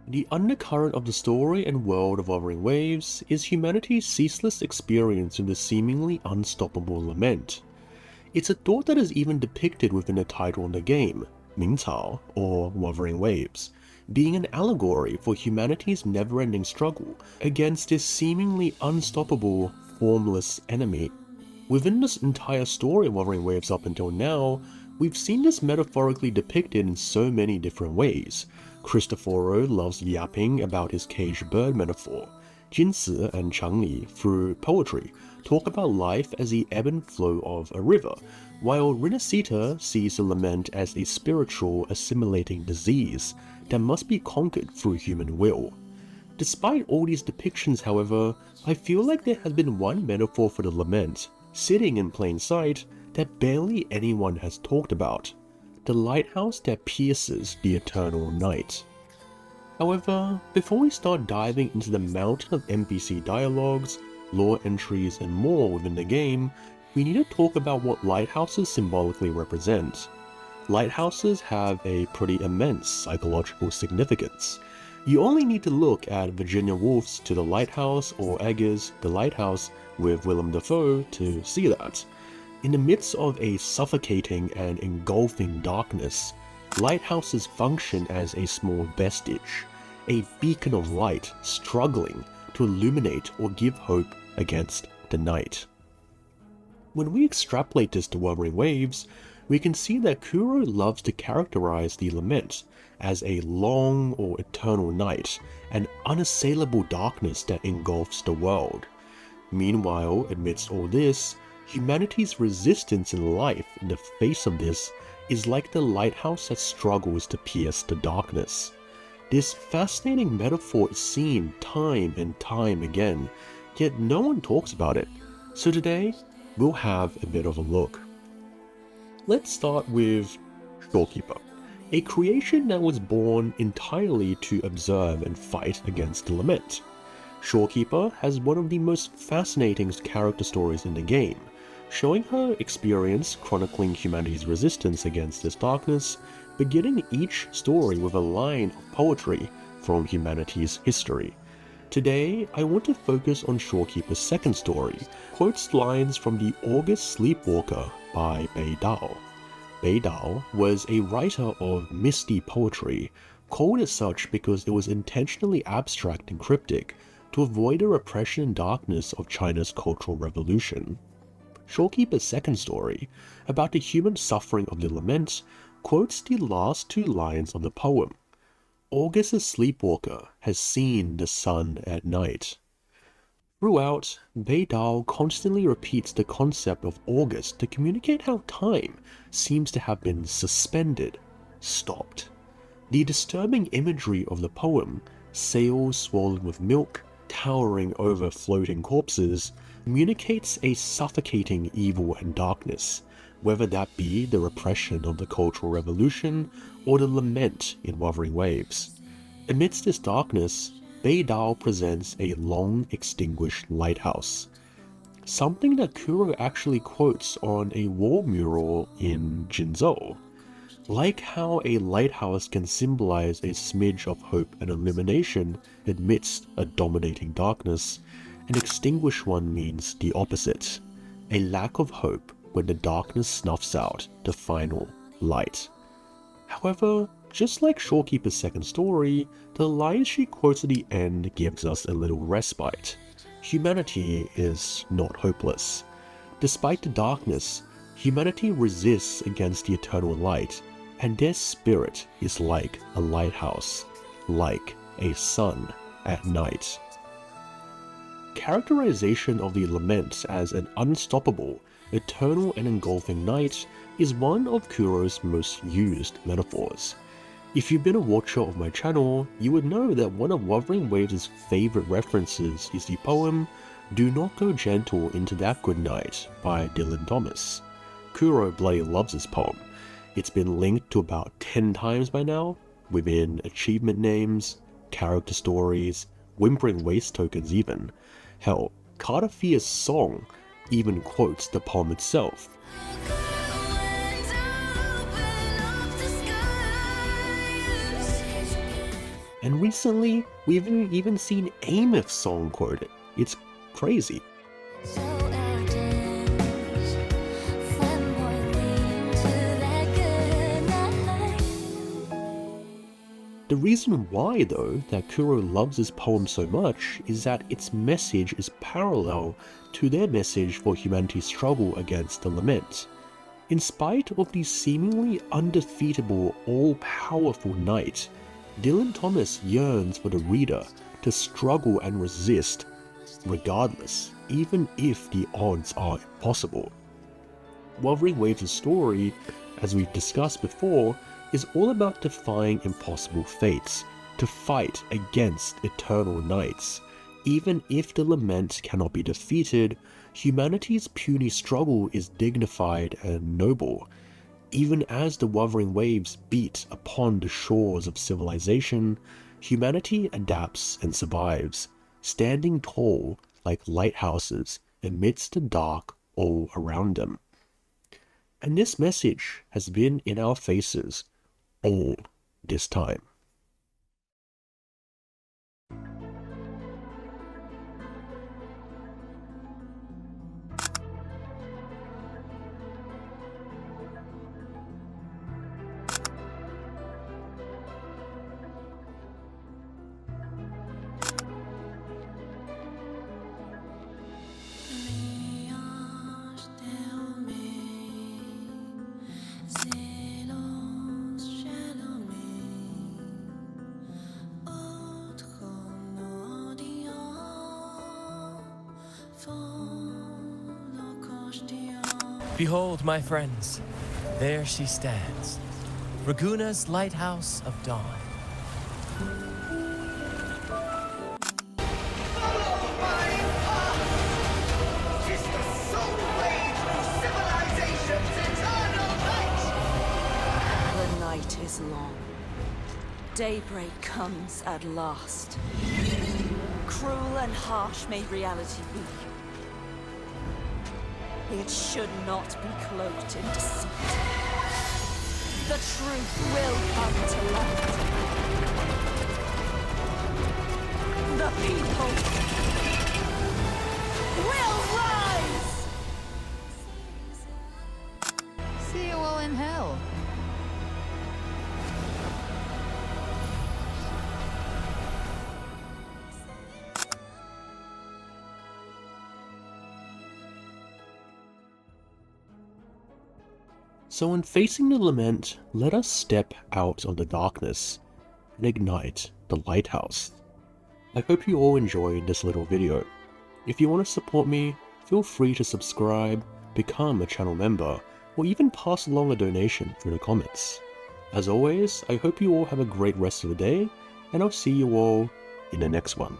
The undercurrent of the story and world of Wuthering Waves is humanity's ceaseless experience in the seemingly unstoppable lament. It's a thought that is even depicted within the title of the game, 鸣潮, or Wuthering Waves, being an allegory for humanity's never-ending struggle against this seemingly unstoppable, formless enemy. Within this entire story of Wuthering Waves up until now, we've seen this metaphorically depicted in so many different ways. Cristoforo loves yapping about his caged bird metaphor. Jinsi and Changli, through poetry, talk about life as the ebb and flow of a river, while Rinascita sees the lament as a spiritual, assimilating disease that must be conquered through human will. Despite all these depictions, however, I feel like there has been one metaphor for the lament, sitting in plain sight, that barely anyone has talked about: the lighthouse that pierces the eternal night. However, before we start diving into the mountain of NPC dialogues, lore entries, and more within the game, we need to talk about what lighthouses symbolically represent. Lighthouses have a pretty immense psychological significance. You only need to look at Virginia Woolf's To the Lighthouse or Eggers' The Lighthouse with Willem Dafoe to see that. In the midst of a suffocating and engulfing darkness, lighthouses function as a small vestige, a beacon of light struggling to illuminate or give hope against the night. When we extrapolate this to Wuthering Waves, we can see that Kuro loves to characterize the lament as a long or eternal night, an unassailable darkness that engulfs the world. Meanwhile, amidst all this, humanity's resistance in life in the face of this is like the lighthouse that struggles to pierce the darkness. This fascinating metaphor is seen time and time again, yet no one talks about it. So today, we'll have a bit of a look. Let's start with Shorekeeper, a creation that was born entirely to observe and fight against the lament. Shorekeeper has one of the most fascinating character stories in the game, showing her experience chronicling humanity's resistance against this darkness, beginning each story with a line of poetry from humanity's history. Today, I want to focus on Shorekeeper's second story, quotes lines from The August Sleepwalker by Bei Dao. Bei Dao was a writer of misty poetry, called as such because it was intentionally abstract and cryptic to avoid the repression and darkness of China's Cultural Revolution. Shorekeeper's second story, about the human suffering of the lament, quotes the last two lines of the poem. August's sleepwalker has seen the sun at night. Throughout, Bei Dao constantly repeats the concept of August to communicate how time seems to have been suspended, stopped. The disturbing imagery of the poem, sails swollen with milk, towering over floating corpses, communicates a suffocating evil and darkness, whether that be the repression of the Cultural Revolution or the lament in Wuthering Waves. Amidst this darkness, Bei Dao presents a long-extinguished lighthouse, something that Kuro actually quotes on a wall mural in Jinzhou. Like how a lighthouse can symbolize a smidge of hope and illumination amidst a dominating darkness, an extinguished one means the opposite, a lack of hope when the darkness snuffs out the final light. However, just like Shorekeeper's second story, the line she quotes at the end gives us a little respite. Humanity is not hopeless. Despite the darkness, humanity resists against the eternal light, and their spirit is like a lighthouse, like a sun at night. Characterization of the lament as an unstoppable, eternal and engulfing night is one of Kuro's most used metaphors. If you've been a watcher of my channel, you would know that one of Wuthering Waves' favorite references is the poem Do Not Go Gentle Into That Good Night by Dylan Thomas. Kuro bloody loves this poem. It's been linked to about 10 times by now, within achievement names, character stories, Whimpering Waste tokens even. Hell, Carter Fear's song even quotes the poem itself. And recently, we've even seen Ameth's song quoted. It's crazy. The reason why, though, that Kuro loves this poem so much is that its message is parallel to their message for humanity's struggle against the lament. In spite of the seemingly undefeatable, all-powerful knight, Dylan Thomas yearns for the reader to struggle and resist, regardless, even if the odds are impossible. Wuthering Waves' story, as we've discussed before, is all about defying impossible fates, to fight against eternal nights. Even if the lament cannot be defeated, humanity's puny struggle is dignified and noble. Even as the wuthering waves beat upon the shores of civilization, humanity adapts and survives, standing tall like lighthouses amidst the dark all around them. And this message has been in our faces all this time. Behold, my friends, there she stands, Raguna's Lighthouse of Dawn. The night is long. Daybreak comes at last. Cruel and harsh may reality be. It should not be cloaked in deceit. The truth will come to light. The people will rise! See you all in hell. So when facing the lament, let us step out of the darkness and ignite the lighthouse. I hope you all enjoyed this little video. If you want to support me, feel free to subscribe, become a channel member, or even pass along a donation through the comments. As always, I hope you all have a great rest of the day, and I'll see you all in the next one.